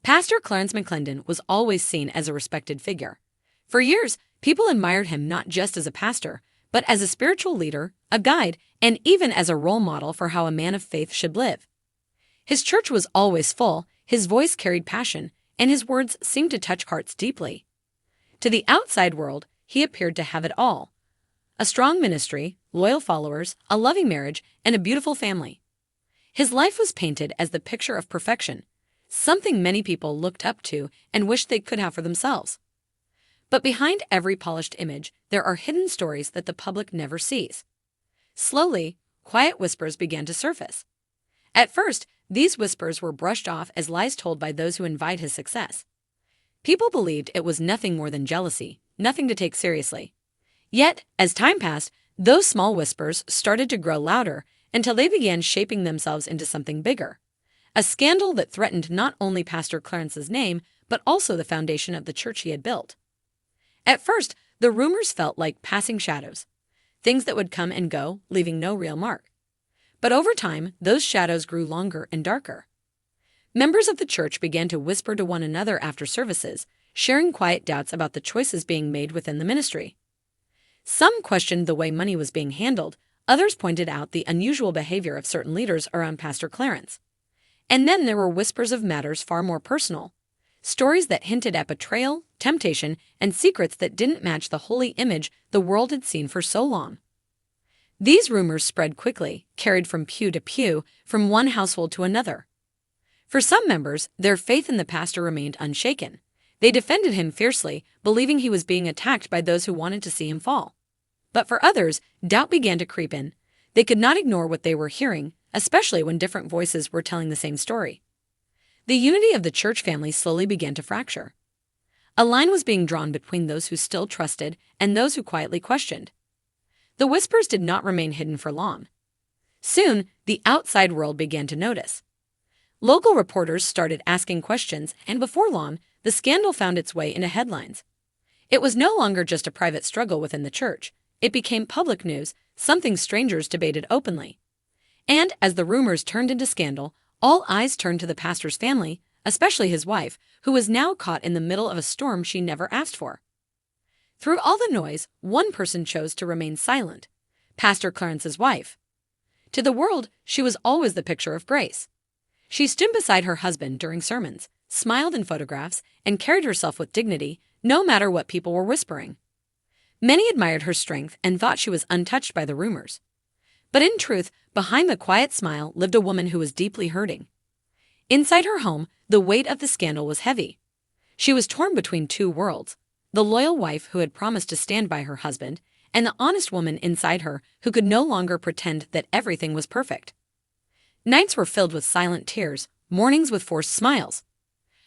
Pastor Clarence McClendon was always seen as a respected figure. For years, people admired him not just as a pastor, but as a spiritual leader, a guide, and even as a role model for how a man of faith should live. His church was always full, his voice carried passion, and his words seemed to touch hearts deeply. To the outside world, he appeared to have it all: a strong ministry, loyal followers, a loving marriage, and a beautiful family. His life was painted as the picture of perfection, something many people looked up to and wished they could have for themselves. But behind every polished image, there are hidden stories that the public never sees. Slowly, quiet whispers began to surface. At first, these whispers were brushed off as lies told by those who envied his success. People believed it was nothing more than jealousy, nothing to take seriously. Yet, as time passed, those small whispers started to grow louder until they began shaping themselves into something bigger. A scandal that threatened not only Pastor Clarence's name, but also the foundation of the church he had built. At first, the rumors felt like passing shadows, things that would come and go, leaving no real mark. But over time, those shadows grew longer and darker. Members of the church began to whisper to one another after services, sharing quiet doubts about the choices being made within the ministry. Some questioned the way money was being handled, others pointed out the unusual behavior of certain leaders around Pastor Clarence. And then there were whispers of matters far more personal, stories that hinted at betrayal, temptation, and secrets that didn't match the holy image the world had seen for so long. These rumors spread quickly, carried from pew to pew, from one household to another. For some members, their faith in the pastor remained unshaken. They defended him fiercely, believing he was being attacked by those who wanted to see him fall. But for others, doubt began to creep in. They could not ignore what they were hearing, especially when different voices were telling the same story. The unity of the church family slowly began to fracture. A line was being drawn between those who still trusted and those who quietly questioned. The whispers did not remain hidden for long. Soon, the outside world began to notice. Local reporters started asking questions, and before long, the scandal found its way into headlines. It was no longer just a private struggle within the church. It became public news, something strangers debated openly. And as the rumors turned into scandal, all eyes turned to the pastor's family, especially his wife, who was now caught in the middle of a storm she never asked for. Through all the noise, one person chose to remain silent: Pastor Clarence's wife. To the world, she was always the picture of grace. She stood beside her husband during sermons, smiled in photographs, and carried herself with dignity, no matter what people were whispering. Many admired her strength and thought she was untouched by the rumors. But in truth, behind the quiet smile lived a woman who was deeply hurting. Inside her home, the weight of the scandal was heavy. She was torn between two worlds: the loyal wife who had promised to stand by her husband, and the honest woman inside her who could no longer pretend that everything was perfect. Nights were filled with silent tears, mornings with forced smiles.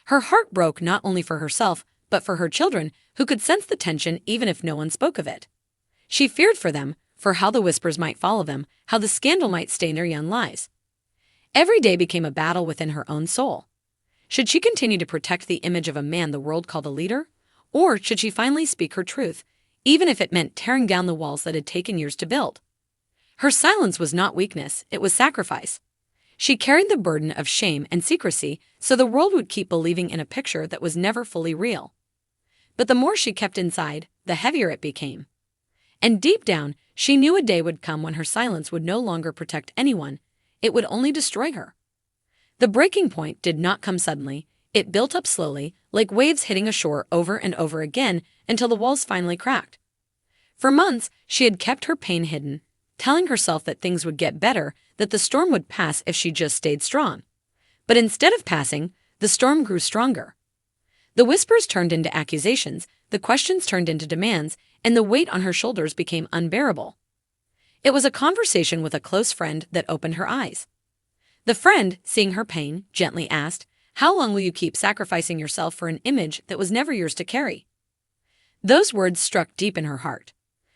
Her heart broke not only for herself, but for her children, who could sense the tension even if no one spoke of it. She feared for them, for how the whispers might follow them, how the scandal might stain their young lives. Every day became a battle within her own soul. Should she continue to protect the image of a man the world called a leader? Or should she finally speak her truth, even if it meant tearing down the walls that had taken years to build? Her silence was not weakness, it was sacrifice. She carried the burden of shame and secrecy so the world would keep believing in a picture that was never fully real. But the more she kept inside, the heavier it became. And deep down, she knew a day would come when her silence would no longer protect anyone, it would only destroy her. The breaking point did not come suddenly. It built up slowly, like waves hitting a shore over and over again until the walls finally cracked. For months, she had kept her pain hidden, telling herself that things would get better, that the storm would pass if she just stayed strong. But instead of passing, the storm grew stronger. The whispers turned into accusations, the questions turned into demands, and the weight on her shoulders became unbearable. It was a conversation with a close friend that opened her eyes. The friend, seeing her pain, gently asked, "How long will you keep sacrificing yourself for an image that was never yours to carry?" Those words struck deep in her heart.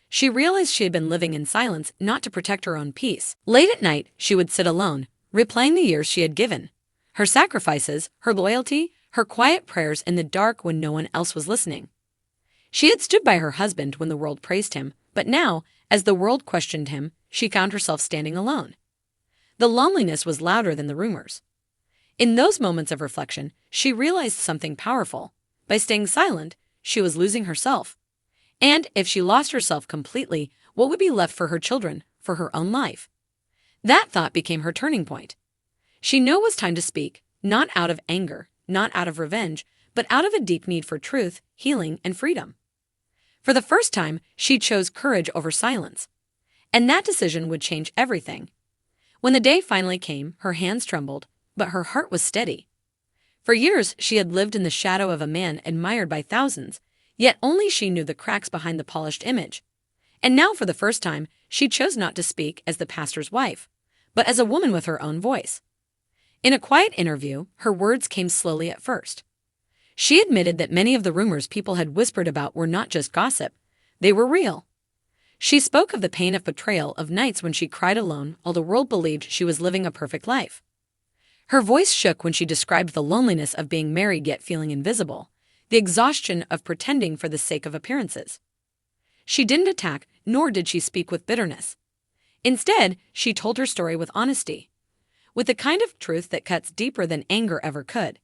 She realized she had been living in silence not to protect her own peace. Late at night, she would sit alone, replaying the years she had given. Her sacrifices, her loyalty, her quiet prayers in the dark when no one else was listening. She had stood by her husband when the world praised him, but now, as the world questioned him, she found herself standing alone. The loneliness was louder than the rumors. In those moments of reflection, she realized something powerful. By staying silent, she was losing herself. And if she lost herself completely, what would be left for her children, for her own life? That thought became her turning point. She knew it was time to speak, not out of anger, not out of revenge, but out of a deep need for truth, healing, and freedom. For the first time, she chose courage over silence. And that decision would change everything. When the day finally came, her hands trembled, but her heart was steady. For years, she had lived in the shadow of a man admired by thousands, yet only she knew the cracks behind the polished image. And now, for the first time, she chose not to speak as the pastor's wife, but as a woman with her own voice. In a quiet interview, her words came slowly at first. She admitted that many of the rumors people had whispered about were not just gossip, they were real. She spoke of the pain of betrayal, of nights when she cried alone while the world believed she was living a perfect life. Her voice shook when she described the loneliness of being married yet feeling invisible, the exhaustion of pretending for the sake of appearances. She didn't attack, nor did she speak with bitterness. Instead, she told her story with honesty, with the kind of truth that cuts deeper than anger ever could.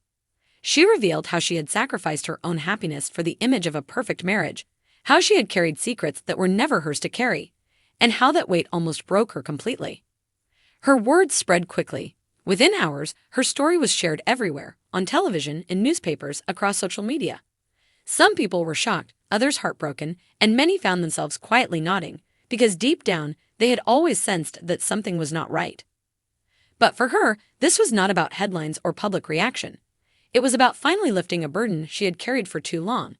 She revealed how she had sacrificed her own happiness for the image of a perfect marriage, how she had carried secrets that were never hers to carry, and how that weight almost broke her completely. Her words spread quickly. Within hours, her story was shared everywhere, on television, in newspapers, across social media. Some people were shocked, others heartbroken, and many found themselves quietly nodding, because deep down, they had always sensed that something was not right. But for her, this was not about headlines or public reaction. It was about finally lifting a burden she had carried for too long.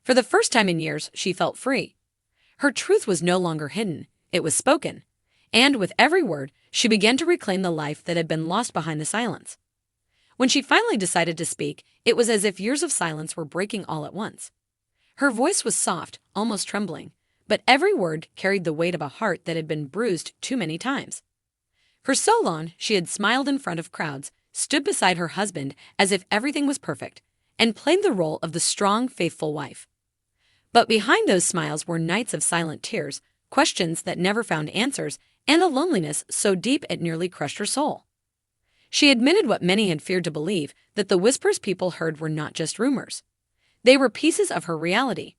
For the first time in years, she felt free. Her truth was no longer hidden, it was spoken. And with every word, she began to reclaim the life that had been lost behind the silence. When she finally decided to speak, it was as if years of silence were breaking all at once. Her voice was soft, almost trembling, but every word carried the weight of a heart that had been bruised too many times. For so long, she had smiled in front of crowds, stood beside her husband as if everything was perfect, and played the role of the strong, faithful wife. But behind those smiles were nights of silent tears, questions that never found answers, and a loneliness so deep it nearly crushed her soul. She admitted what many had feared to believe, that the whispers people heard were not just rumors. They were pieces of her reality.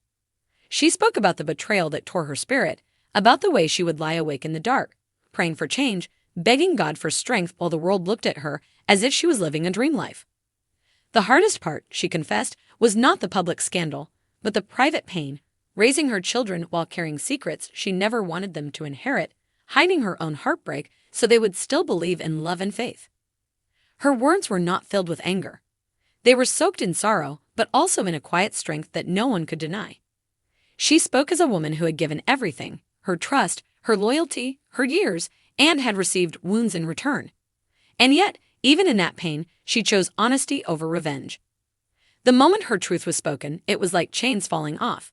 She spoke about the betrayal that tore her spirit, about the way she would lie awake in the dark, praying for change, begging God for strength while the world looked at her as if she was living a dream life. The hardest part, she confessed, was not the public scandal, but the private pain, raising her children while carrying secrets she never wanted them to inherit, hiding her own heartbreak so they would still believe in love and faith. Her words were not filled with anger. They were soaked in sorrow, but also in a quiet strength that no one could deny. She spoke as a woman who had given everything, her trust, her loyalty, her years, and had received wounds in return. And yet, even in that pain, she chose honesty over revenge. The moment her truth was spoken, it was like chains falling off.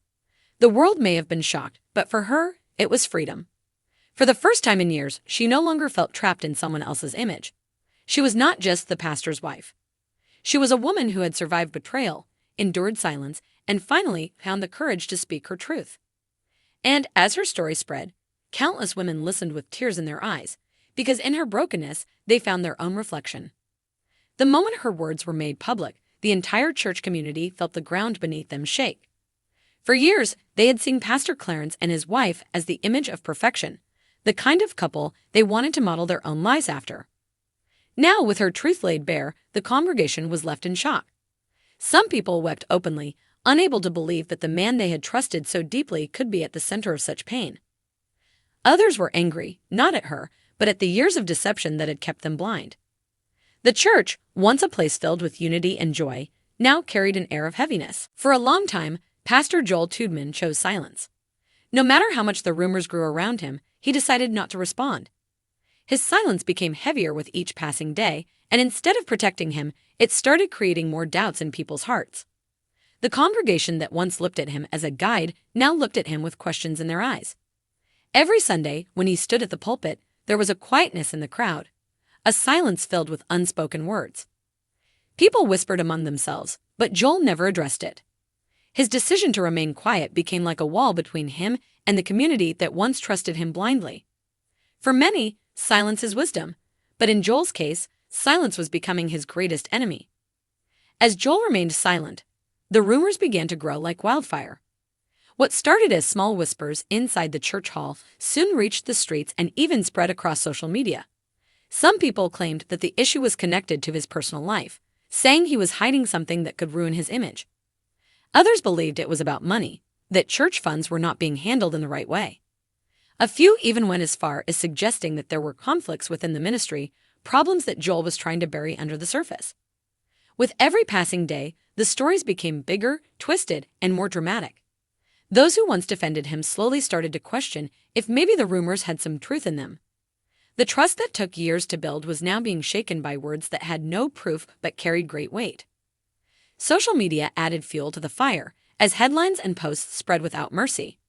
The world may have been shocked, but for her, it was freedom. For the first time in years, she no longer felt trapped in someone else's image. She was not just the pastor's wife. She was a woman who had survived betrayal, endured silence, and finally found the courage to speak her truth. And as her story spread, countless women listened with tears in their eyes, because in her brokenness, they found their own reflection. The moment her words were made public, the entire church community felt the ground beneath them shake. For years, they had seen Pastor Clarence and his wife as the image of perfection, the kind of couple they wanted to model their own lives after. Now, with her truth laid bare, the congregation was left in shock. Some people wept openly, unable to believe that the man they had trusted so deeply could be at the center of such pain. Others were angry, not at her, but at the years of deception that had kept them blind. The church, once a place filled with unity and joy, now carried an air of heaviness. For a long time, Pastor Joel Tudman chose silence. No matter how much the rumors grew around him, he decided not to respond. His silence became heavier with each passing day, and instead of protecting him, it started creating more doubts in people's hearts. The congregation that once looked at him as a guide now looked at him with questions in their eyes. Every Sunday, when he stood at the pulpit, there was a quietness in the crowd, a silence filled with unspoken words. People whispered among themselves, but Joel never addressed it. His decision to remain quiet became like a wall between him and the community that once trusted him blindly. For many, silence is wisdom, but in Joel's case, silence was becoming his greatest enemy. As Joel remained silent, the rumors began to grow like wildfire. What started as small whispers inside the church hall soon reached the streets and even spread across social media. Some people claimed that the issue was connected to his personal life, saying he was hiding something that could ruin his image. Others believed it was about money, that church funds were not being handled in the right way. A few even went as far as suggesting that there were conflicts within the ministry, problems that Joel was trying to bury under the surface. With every passing day, the stories became bigger, twisted, and more dramatic. Those who once defended him slowly started to question if maybe the rumors had some truth in them. The trust that took years to build was now being shaken by words that had no proof but carried great weight. Social media added fuel to the fire, as headlines and posts spread without mercy.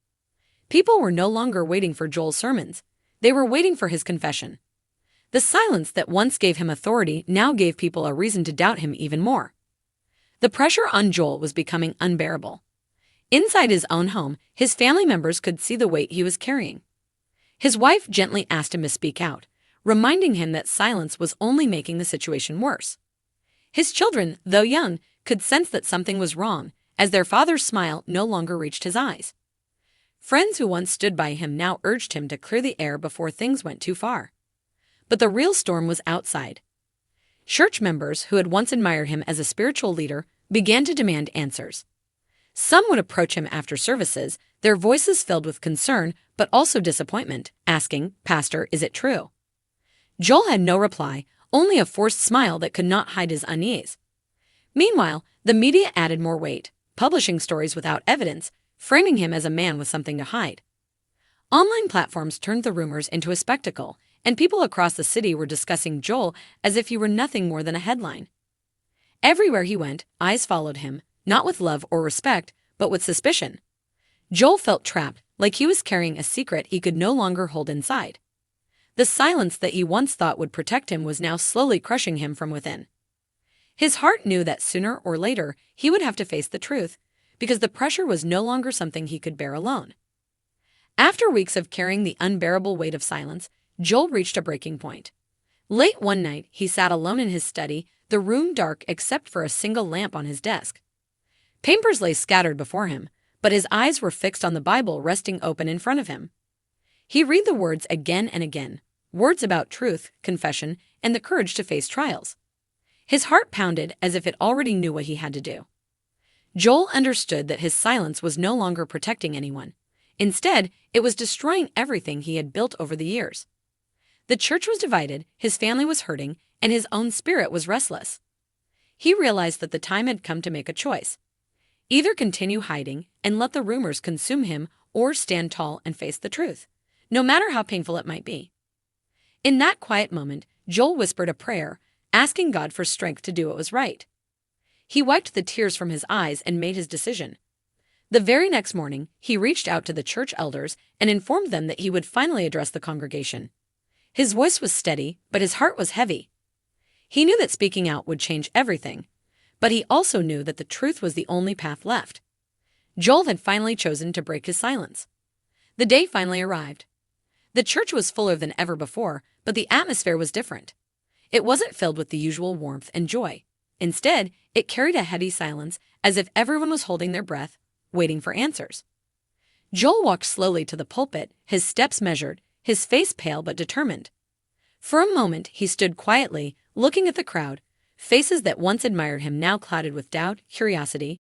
People were no longer waiting for Joel's sermons. They were waiting for his confession. The silence that once gave him authority now gave people a reason to doubt him even more. The pressure on Joel was becoming unbearable. Inside his own home, his family members could see the weight he was carrying. His wife gently asked him to speak out, reminding him that silence was only making the situation worse. His children, though young, could sense that something was wrong, as their father's smile no longer reached his eyes. Friends who once stood by him now urged him to clear the air before things went too far. But the real storm was outside. Church members who had once admired him as a spiritual leader began to demand answers. Some would approach him after services, their voices filled with concern but also disappointment, asking, "Pastor, is it true?" Joel had no reply, only a forced smile that could not hide his unease. Meanwhile, the media added more weight, publishing stories without evidence, framing him as a man with something to hide. Online platforms turned the rumors into a spectacle, and people across the city were discussing Joel as if he were nothing more than a headline. Everywhere he went, eyes followed him, not with love or respect, but with suspicion. Joel felt trapped, like he was carrying a secret he could no longer hold inside. The silence that he once thought would protect him was now slowly crushing him from within. His heart knew that sooner or later he would have to face the truth, because the pressure was no longer something he could bear alone. After weeks of carrying the unbearable weight of silence, Joel reached a breaking point. Late one night, he sat alone in his study, the room dark except for a single lamp on his desk. Papers lay scattered before him, but his eyes were fixed on the Bible resting open in front of him. He read the words again and again, words about truth, confession, and the courage to face trials. His heart pounded as if it already knew what he had to do. Joel understood that his silence was no longer protecting anyone. Instead, it was destroying everything he had built over the years. The church was divided, his family was hurting, and his own spirit was restless. He realized that the time had come to make a choice. Either continue hiding and let the rumors consume him, or stand tall and face the truth, no matter how painful it might be. In that quiet moment, Joel whispered a prayer, asking God for strength to do what was right. He wiped the tears from his eyes and made his decision. The very next morning, he reached out to the church elders and informed them that he would finally address the congregation. His voice was steady, but his heart was heavy. He knew that speaking out would change everything, but he also knew that the truth was the only path left. Joel had finally chosen to break his silence. The day finally arrived. The church was fuller than ever before, but the atmosphere was different. It wasn't filled with the usual warmth and joy. Instead, it carried a heavy silence, as if everyone was holding their breath, waiting for answers. Joel walked slowly to the pulpit, his steps measured, his face pale but determined. For a moment, he stood quietly, looking at the crowd. Faces that once admired him now clouded with doubt, curiosity,